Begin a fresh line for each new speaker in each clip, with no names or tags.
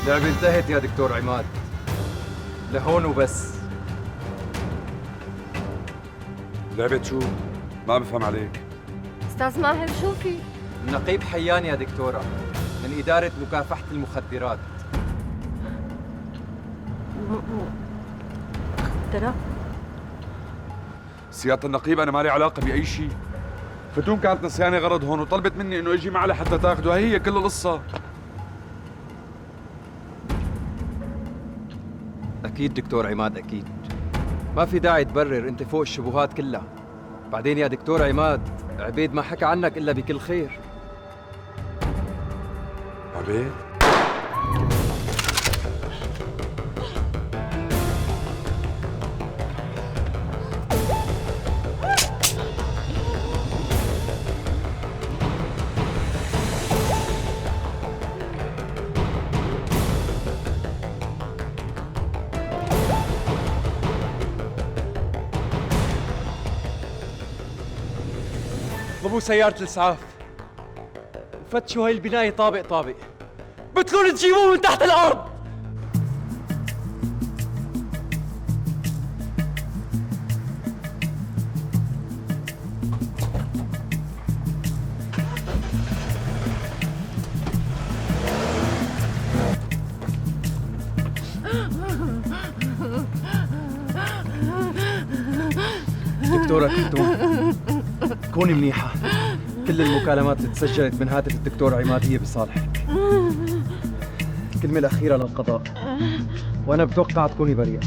اللعبة انتهت يا دكتور عماد، لهون وبس.
لعبة شو؟ ما بفهم عليك.
استاذ ماهر شو في؟
النقيب حيان يا دكتورة، من إدارة مكافحة المخدرات.
ترى
سيادة النقيب أنا مالي علاقة بأي شيء. فتون كانت نسياني غرض هون وطلبت مني إنه أجي معها لحتى تاخده، هي كل القصة.
أكيد دكتور عماد أكيد، ما في داعي تبرر، أنت فوق الشبهات كلها. بعدين يا دكتور عماد، عبيد ما حكى عنك إلا بكل خير.
عبيد؟
اطلبوا سيارة الإسعاف وفتشوا هاي البناية طابق طابق، بتكونوا تجيبوه من تحت الأرض. دكتورة كلثوم، كوني منيحة. كل المكالمات اللي تسجلت من هاتف الدكتور عماد هي بصالحك. الكلمة الأخيرة للقضاء، وأنا بتوقع تكوني بريئة.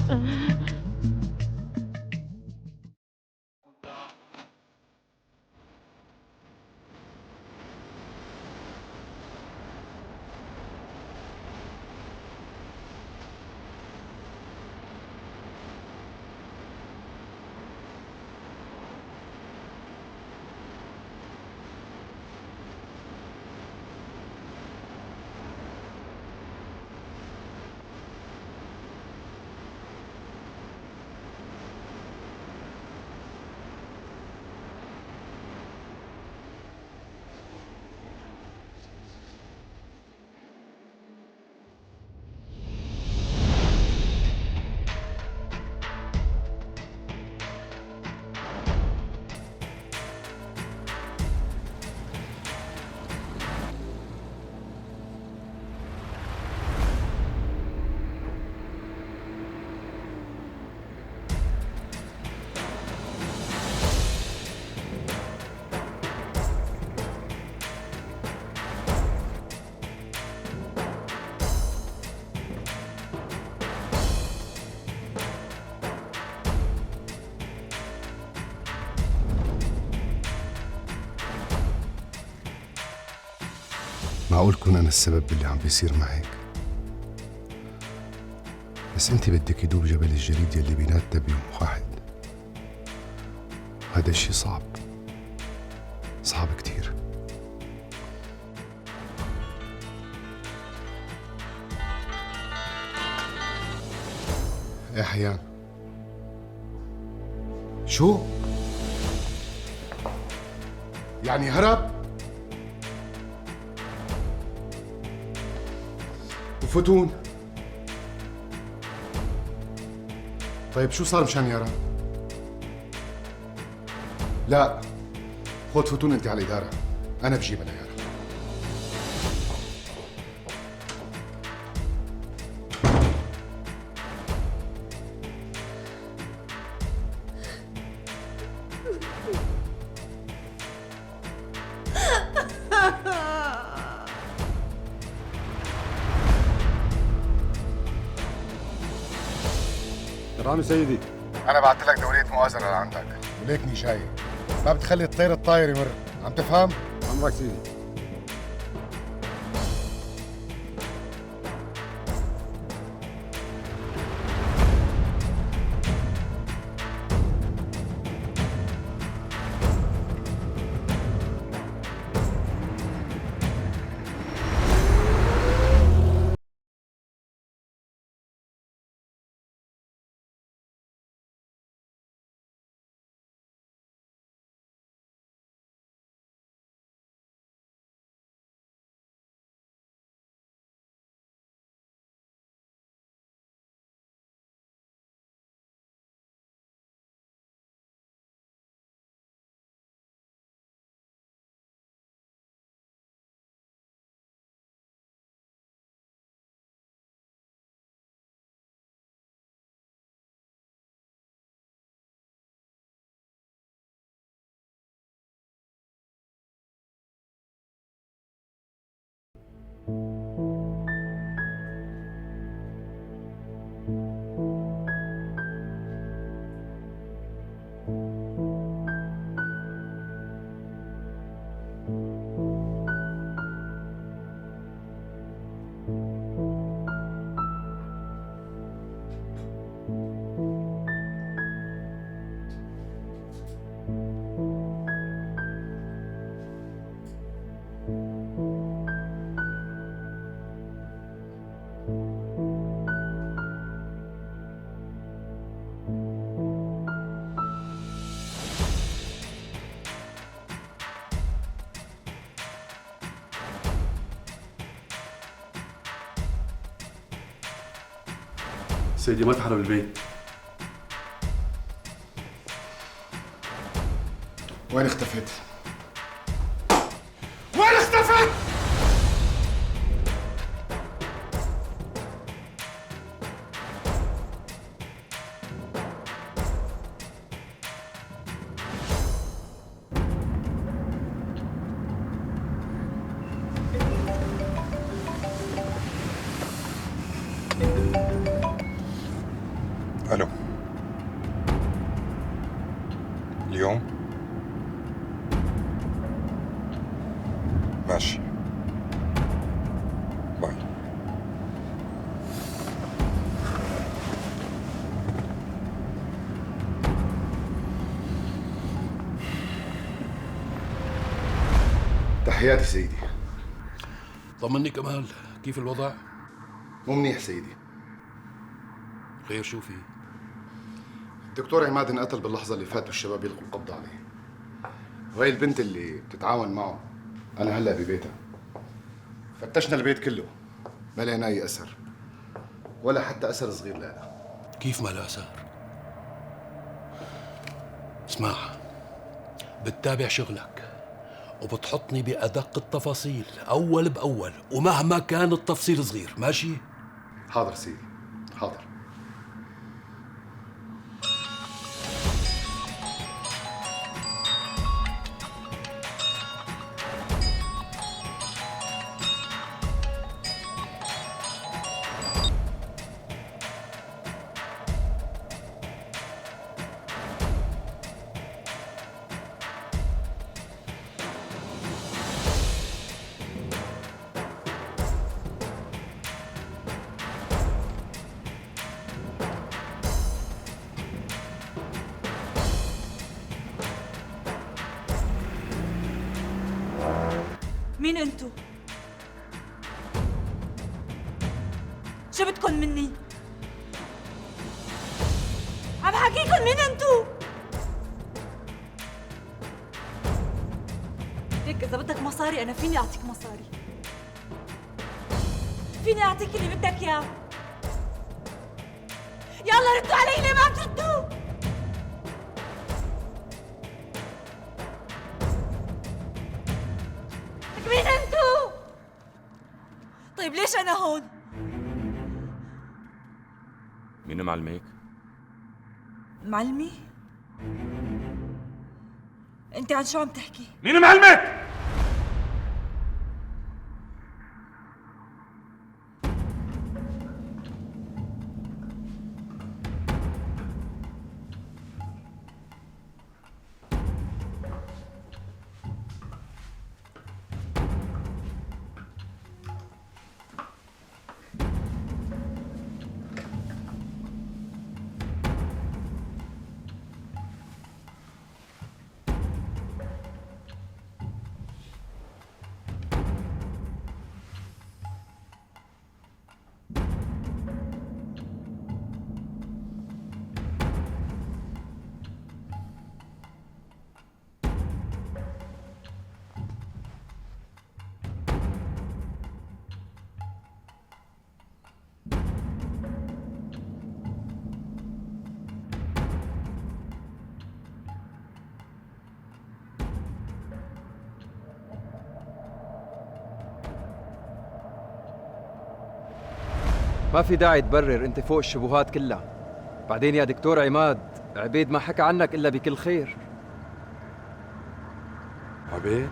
معقول كون أنا السبب باللي عم بيصير معك؟ بس أنت بدك يدوب جبل الجليد يلي بيناتنا بيوم واحد. هذا الشي صعب، صعب كتير. يا حيان، شو؟ يعني هرب؟ وفتون؟ طيب شو صار مشان يارا؟ لا، خذ فتون انت على الإدارة، أنا بجيبها ليارا.
رامي سيدي،
أنا بعت لك دورية مؤازرة لعندك، وليكني جاي. ما بتخلي الطير الطاير يمر، عم تفهم؟
عمرك سيدي.
سيدي ما تحرم البيت.
وين اختفيت؟ وين اختفيت؟ الو، اليوم؟ ماشي، باي. تحياتي سيدي.
طمني كمال، كيف الوضع؟
مو منيح سيدي.
خير شو في؟
الدكتور عماد انقتل باللحظة اللي فاتوا الشباب يلقوا القبض عليه. وهي البنت اللي بتتعاون معه أنا هلا ببيتها. فتشنا البيت كله، ما لقينا أي أثر، ولا حتى أثر صغير لها.
كيف ما لا أثر؟ اسمع، بتتابع شغلك وبتحطني بأدق التفاصيل أول بأول، ومهما كان التفصيل صغير، ماشي؟
حاضر سيدي، حاضر.
مين انتو؟ شو بدكن مني؟ عم حكيكن مين انتو؟ ليك إذا بدك مصاري أنا فيني أعطيك مصاري، فيني أعطيك اللي بدك إياه. يلا ردوا علي، ليه ما عم تردوا؟ مين انتو؟ طيب ليش أنا هون؟
مين معلمك؟
معلمي؟ أنت عن شو عم تحكي؟
مين معلمك؟
ما في داعي تبرر، انت فوق الشبهات كلها. بعدين يا دكتور عماد، عبيد ما حكى عنك الا بكل خير.
عبيد؟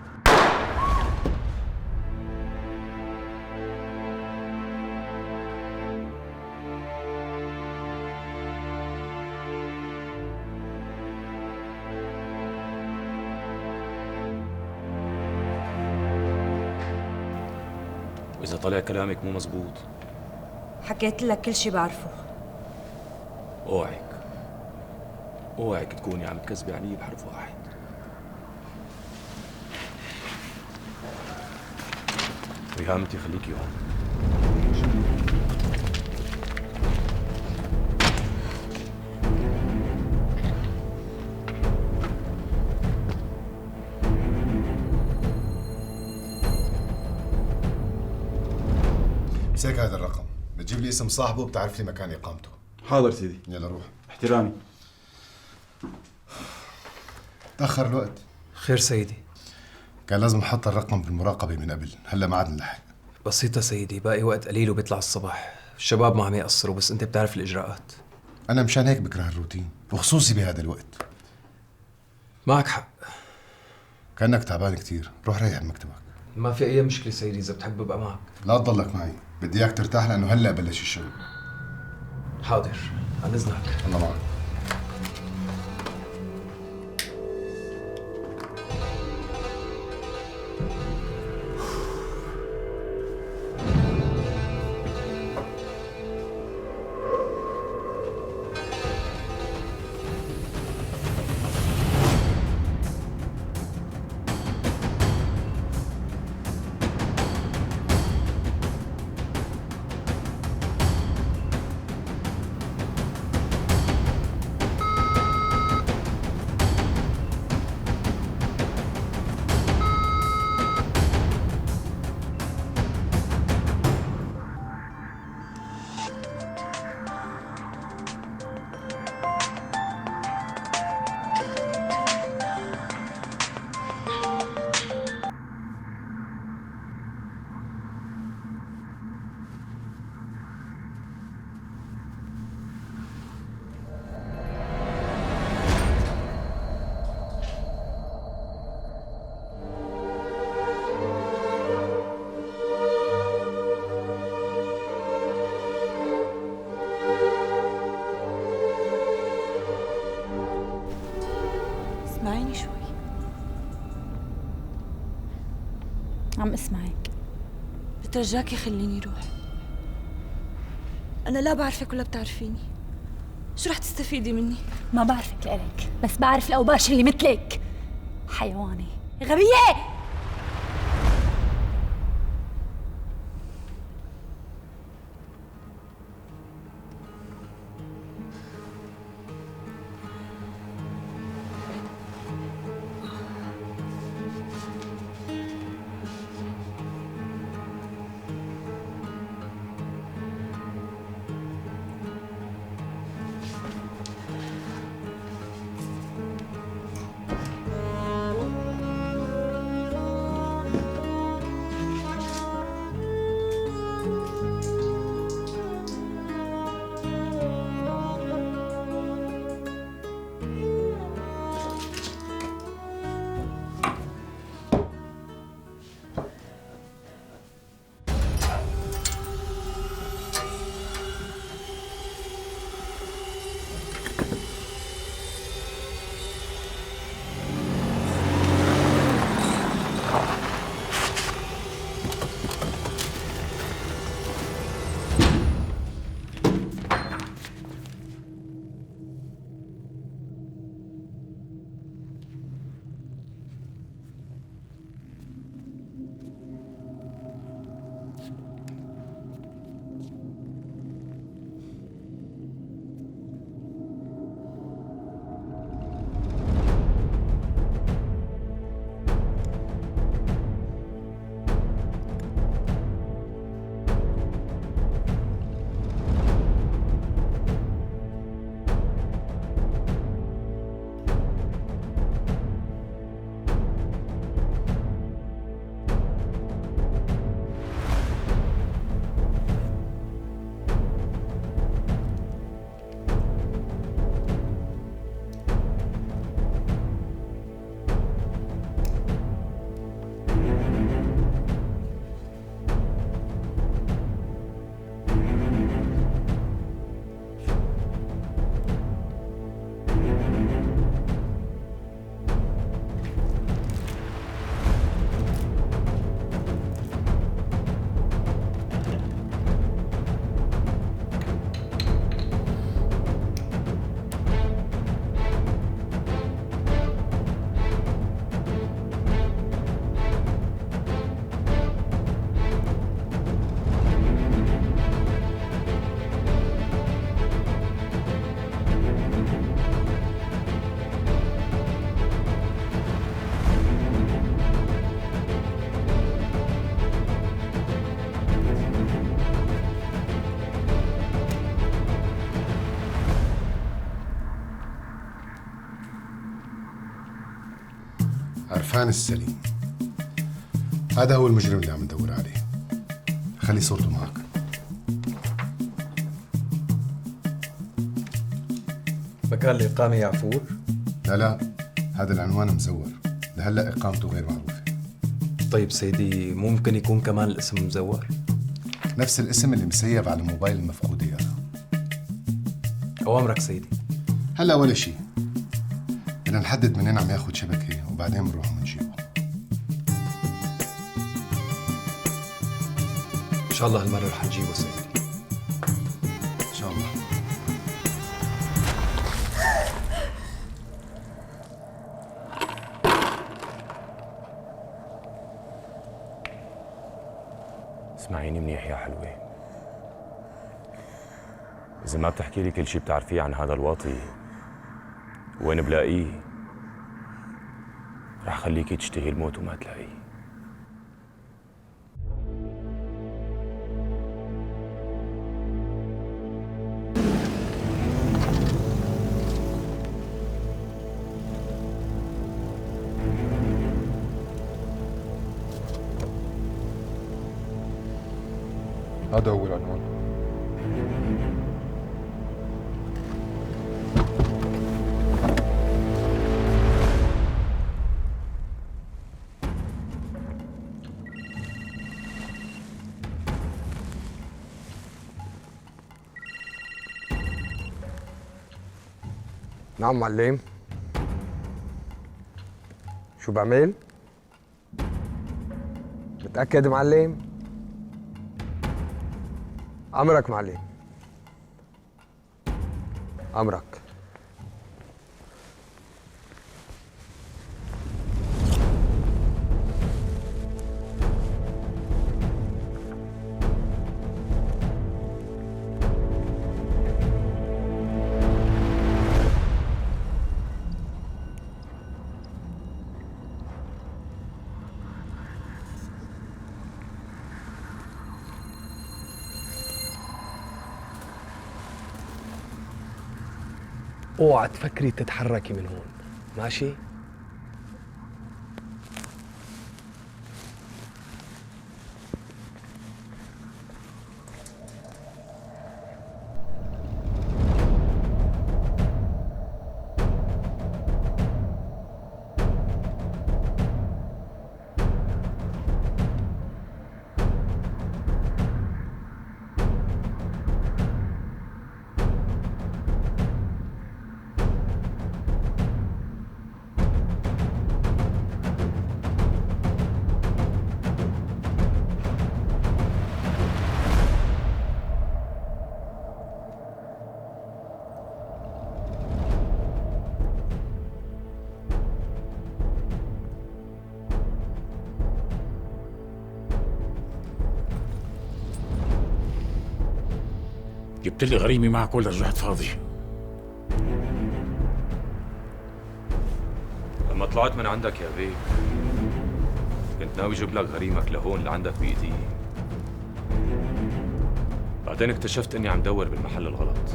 وإذا طلع كلامك مو مزبوط
حكيت لك كل شي بعرفه.
اوعك اوعك تكوني عم تكذبي علي بحرف واحد. ريهامتي خليكي هون.
مسك هذا الرقم، بتجيب لي اسم صاحبه بتعرف لي مكان اقامته.
حاضر سيدي.
يلا روح.
احترامي.
تأخر الوقت.
خير سيدي.
كان لازم نحط الرقم بالمراقبة من قبل، هلا ما عاد نلحق.
بسيطة سيدي، باقي وقت قليل وبيطلع الصبح. الشباب ما عم يقصروا، بس انت بتعرف الإجراءات.
أنا مشان هيك بكره الروتين، وخصوصي بهذا الوقت.
معك حق.
كأنك تعبان كتير، روح ريح بمكتبك.
ما في أي مشكلة سيدي، إذا بتحب أبقى معك.
لا تضلك معي، بدي إياك ترتاح لأنه هلا بلش الشغل.
حاضر، عن إذنك.
الله معك.
اسمعيني شوي.
عم اسمعك.
بترجاكي خليني روح. أنا لا بعرفك ولا بتعرفيني. شو رح تستفيدي مني؟
ما بعرفك لإلك، بس بعرف الأوباش اللي مثلك. حيوانة غبية.
عرفان السليم. هذا هو المجرم اللي عم ندور عليه. خلي صورته معك.
مكان الإقامة يعفور؟
لا، هذا العنوان مزور، لهلا اقامته غير معروفه.
طيب سيدي، ممكن يكون كمان الاسم مزور؟
نفس الاسم اللي مسيب على موبايل المفقودة يارا.
أوامرك سيدي.
هلا ولا شيء، بدنا نحدد منين عم ياخذ شبكه وبعدين بنروح بنجيبه.
إن شاء الله هالمرة رح نجيبه سيدي.
ان شاء الله.
اسمعيني منيح يا حلوة، إذا ما بتحكي لي كل شي بتعرفيه عن هذا الواطي وين بلاقيه، رح خليكي تشتهي الموت وما تلاقيه.
هذا هو العنوان.
نعم معلم. شو بعمل؟ متأكد معلم؟ أمرك معلم. أمرك. اوعى تفكري تتحركي من هون، ماشي؟
جبت لي غريمي معك ولا رجعت فاضي؟
لما طلعت من عندك يا بيه كنت ناوي اجيب لك غريمك لهون لعندك بايدي، بعدين اكتشفت اني عم دور بالمحل الغلط،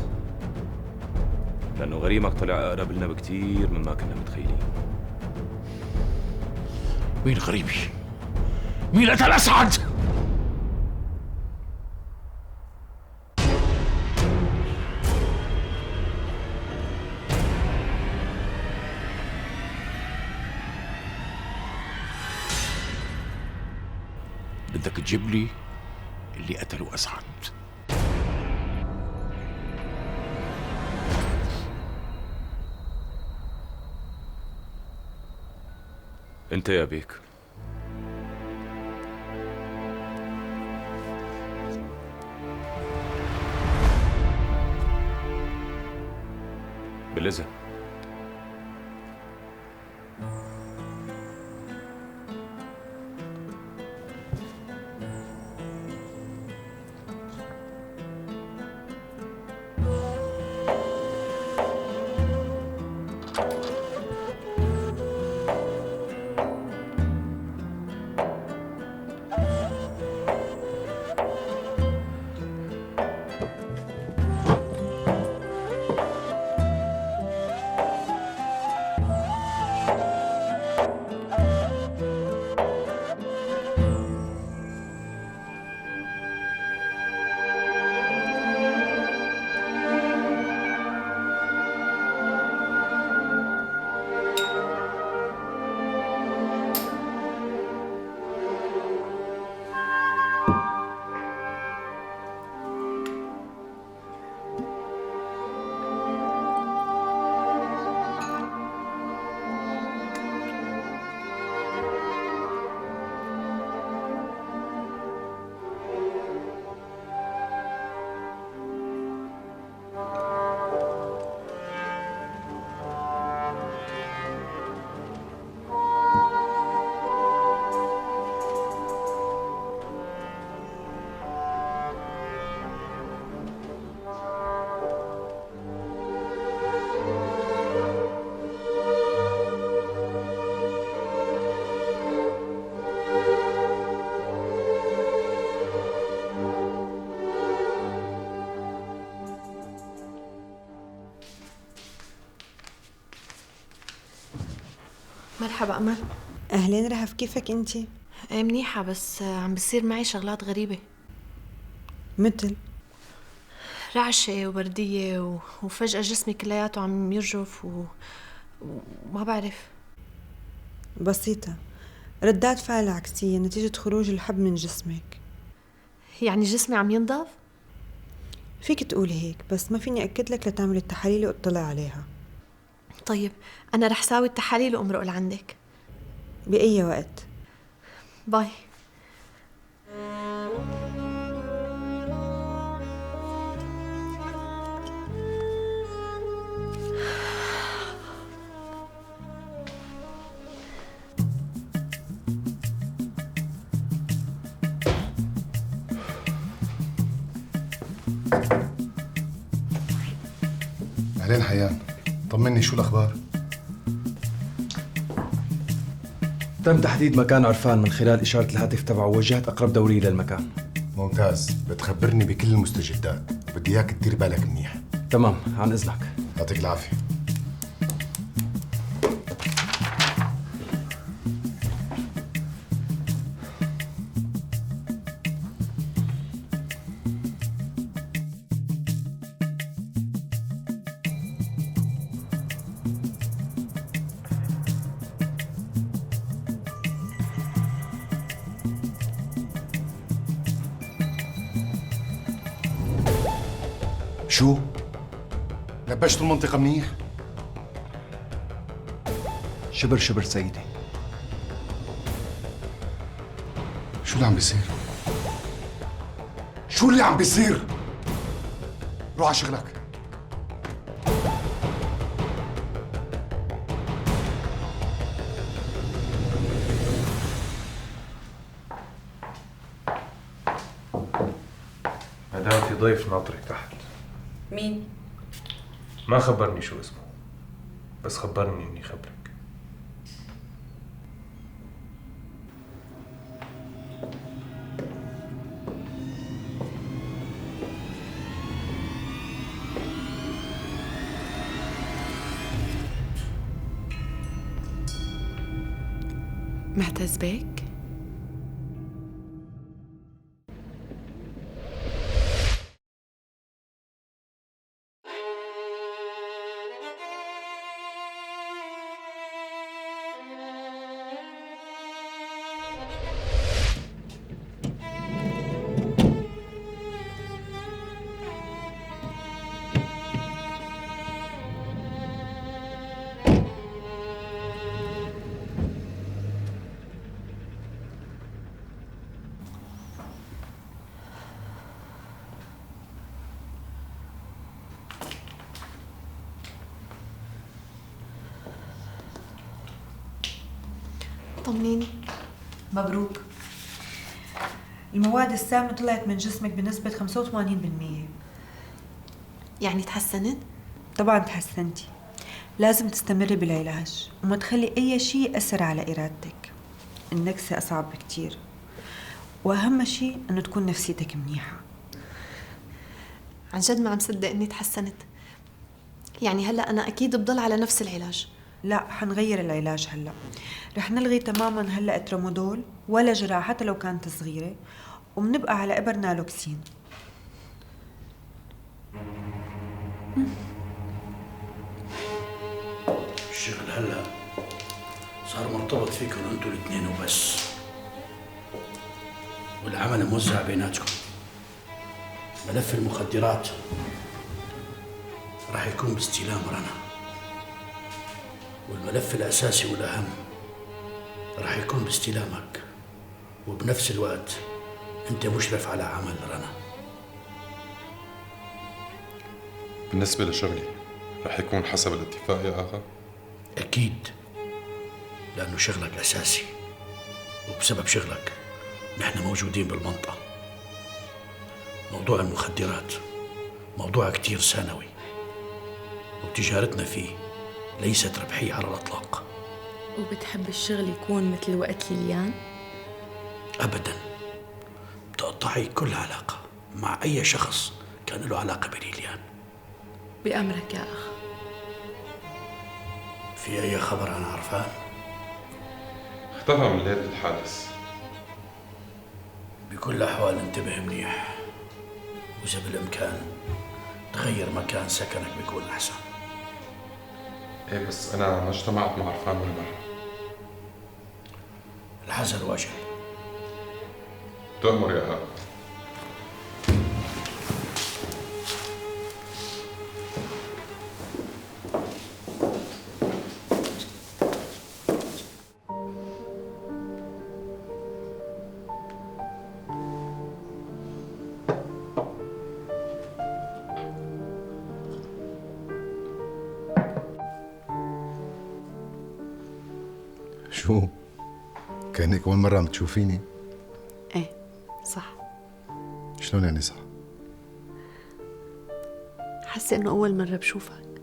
لانه غريمك طلع اقرب لنا بكتير مما كنا متخيلين.
مين غريبي؟ مين قتل اسعد؟ بدك تجيب لي اللي قتلوا اسعد.
انت يا بيك بالإذن.
مرحبا أمل.
أهلين رهف، كيفك أنت؟
ايه منيحة، بس عم بصير معي شغلات غريبة،
مثل
رعشة وبردية وفجأة جسمي كلياته عم يرجف وما بعرف.
بسيطة، ردات فعل عكسية نتيجة خروج الحب من جسمك.
يعني جسمي عم ينضف؟
فيك تقولي هيك، بس ما فيني أكد لك لتعمل التحاليل واطلع عليها.
طيب أنا رح ساوي التحاليل وأمرق لعندك
بأي وقت.
باي.
أهلين حيان، طمني شو الأخبار؟
تم تحديد مكان عرفان من خلال إشارة الهاتف تبعه ووجهت أقرب دورية للمكان.
ممتاز، بتخبرني بكل المستجدات وبدي إياك تدير بالك منيح.
تمام، عن إذنك.
يعطيك العافية. شو؟ لبشتوا المنطقة منيح؟
شبر شبر سيدي.
شو اللي عم بيصير؟ شو اللي عم بيصير؟ روح على شغلك.
مدام في ضيف ناطرك تحت.
مين؟
ما خبرني شو اسمه، بس خبرني اني خبرك.
معتز بيك؟ طمنيني.
مبروك، المواد السامة طلعت من جسمك بنسبة 85%.
يعني تحسنت؟
طبعا تحسنتي. لازم تستمري بالعلاج وما تخلي أي شيء يأثر على إرادتك. النكسة أصعب بكتير، وأهم شيء إنه تكون نفسيتك منيحة.
عن جد ما عم صدق إني تحسنت. يعني هلأ أنا أكيد بضل على نفس العلاج.
لا، حنغير العلاج هلأ. رح نلغي تماما هلأ ترامادول ولا جرعة حتى لو كانت صغيرة، وبنبقى على إبر نالوكسين.
الشغل هلا صار مرتبط فيكم انتوا الاثنين وبس، والعمل موزع بيناتكم. ملف المخدرات راح يكون باستلام رنا، والملف الأساسي والأهم راح يكون باستلامك، وبنفس الوقت أنت مشرف على عمل رنا.
بالنسبة لشغلي رح يكون حسب الاتفاق يا آغا؟
أكيد، لأنه شغلك أساسي، وبسبب شغلك نحن موجودين بالمنطقة. موضوع المخدرات موضوع كتير ثانوي، وتجارتنا فيه ليست ربحية على الإطلاق.
وبتحب الشغل يكون مثل وقت ليليان؟
أبداً، بتقطعي كل علاقة مع أي شخص كان له علاقة بليليان.
بأمرك يا أخ.
في أي خبر عن عرفان؟
اختفى من ليلة الحادث.
بكل الأحوال انتبه منيح، وإذا بالإمكان تغير مكان سكنك بيكون أحسن.
ايه بس أنا ما اجتمعت مع عرفان ولا مرة.
الحذر واجب.
تؤمر يا هاب.
شو؟ كأنك أول مرة عم تشوفيني؟
ايه صح.
شلون يعني صح؟
حاسة انه أول مرة بشوفك،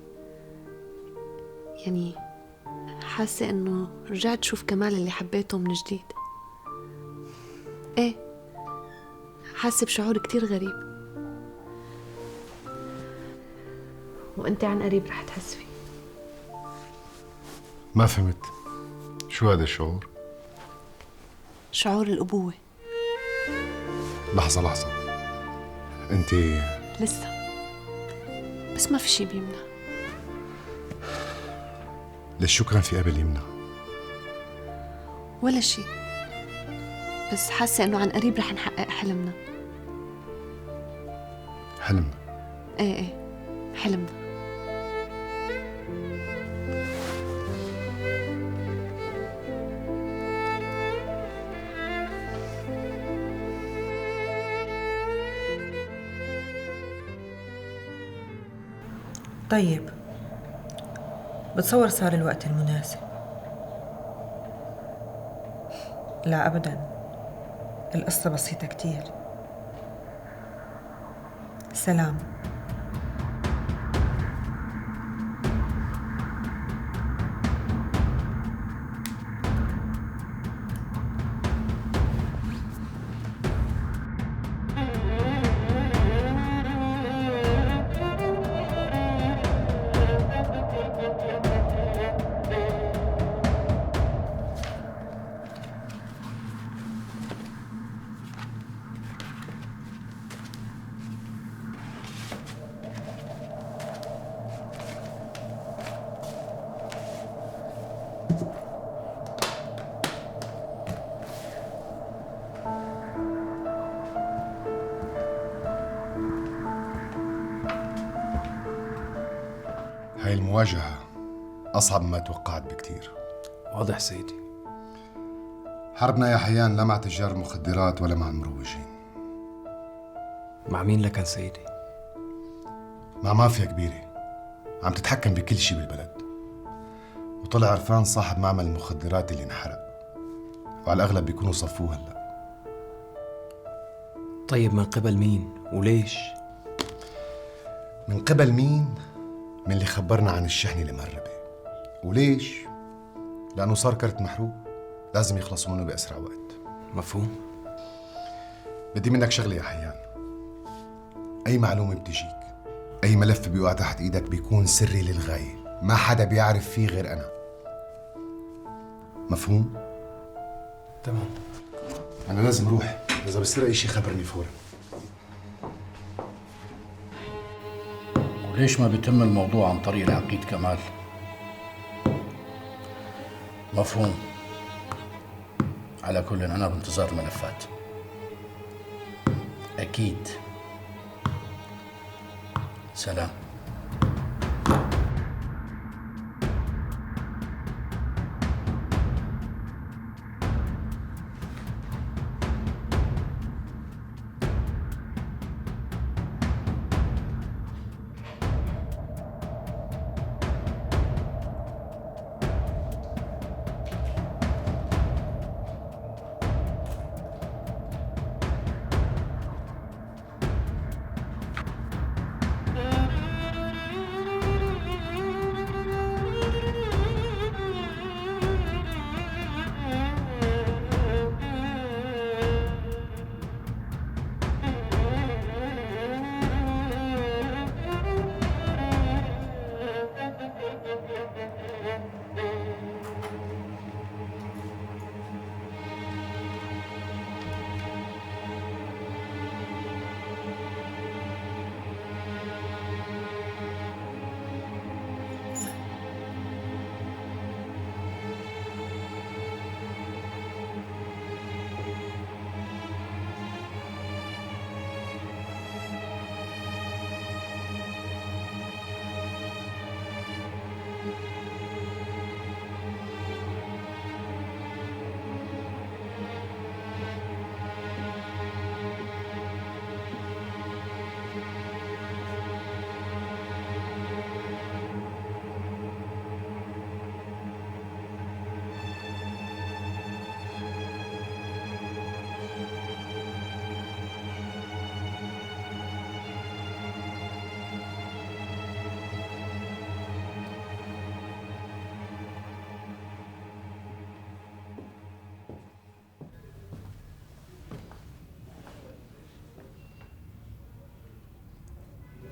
يعني حاسة انه رجعت شوف كمال اللي حبيته من جديد. ايه حاسة بشعور كتير غريب، وانت عن قريب رح تحس فيه.
ما فهمت، شو هذا الشعور؟
شعور الأبوة.
لحظة لحظة، أنت
لسه، بس ما في شي بيمنع.
ليش شو كان في قبل يمنع؟
ولا شي، بس حاسة انه عن قريب رح نحقق حلمنا.
حلمنا؟
ايه حلمنا.
طيب، بتصور صار الوقت المناسب؟ لا أبداً، القصة بسيطة كتير. سلام.
هاي المواجهة أصعب مما توقعت بكتير.
واضح سيدي.
حربنا يا حيان لا مع تجار المخدرات ولا مع المروجين.
مع مين لكن سيدي؟
مع مافيا كبيرة عم تتحكم بكل شي بالبلد، وطلع عرفان صاحب معمل المخدرات اللي انحرق، وعلى الأغلب بيكونوا صفوه هلا.
طيب من قبل مين وليش؟
من قبل مين؟ من اللي خبرنا عن الشحنة المهربة. وليش؟ لأنه صار كرت محروق، لازم يخلصوا منه بأسرع وقت.
مفهوم؟
بدي منك شغلة يا حيان، أي معلومة بتجيك، أي ملف بيوقع تحت إيدك بيكون سري للغاية، ما حدا بيعرف فيه غير أنا. مفهوم؟
تمام.
أنا لازم أروح، إذا بصير أي شيء خبرني فورا.
وليش ما بيتم الموضوع عن طريق العقيد كمال؟ مفهوم. على كل أنا بانتظار الملفات. أكيد. سلام.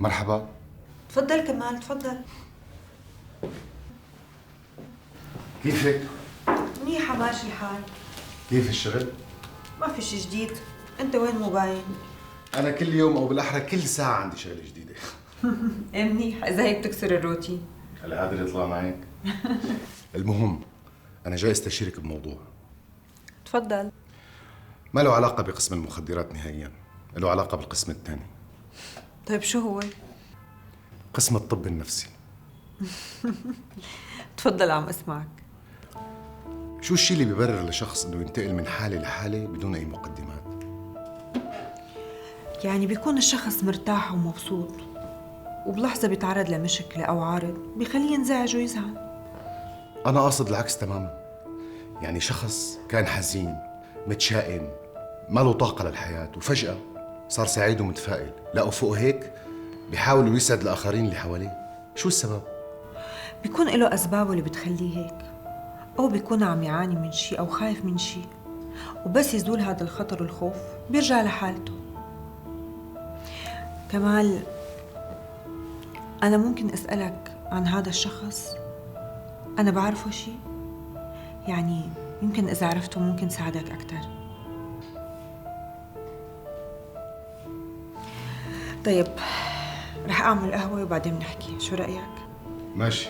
مرحبا.
تفضل كمال تفضل.
كيفك؟
منيحة ماشي الحال.
كيف الشغل؟
ما في شي جديد. انت وين مو باين؟
أنا كل يوم أو بالأحرى كل ساعة عندي شغلة جديدة.
ايه منيح إذا هيك بتكسر الروتين.
هلا قادر يطلع معك؟ المهم أنا جاي استشيرك بموضوع.
تفضل.
ما له علاقة بقسم المخدرات نهائيا، له علاقة بالقسم الثاني.
طيب شو هو؟
قسم الطب النفسي.
تفضل عم اسمعك.
شو الشيء اللي بيبرر لشخص انه ينتقل من حالة لحالة بدون اي مقدمات؟
يعني بيكون الشخص مرتاح ومبسوط وبلحظة بيتعرض لمشكلة أو عارض بيخليه ينزعج ويزعل.
أنا قاصد العكس تماما. يعني شخص كان حزين متشائم ما له طاقة للحياة وفجأة صار سعيد ومتفائل، لا وفوق هيك بيحاول يسعد الآخرين اللي حواليه. شو السبب؟
بيكون له أسبابه اللي بتخليه هيك، أو بيكون عم يعاني من شيء أو خايف من شيء، وبس يزول هذا الخطر والخوف بيرجع لحالته. كمال، أنا ممكن أسألك عن هذا الشخص؟ أنا بعرفه شيء؟ يعني يمكن إذا عرفته ممكن ساعدك أكتر. طيب رح أعمل قهوة وبعدين بنحكي، شو رأيك؟
ماشي.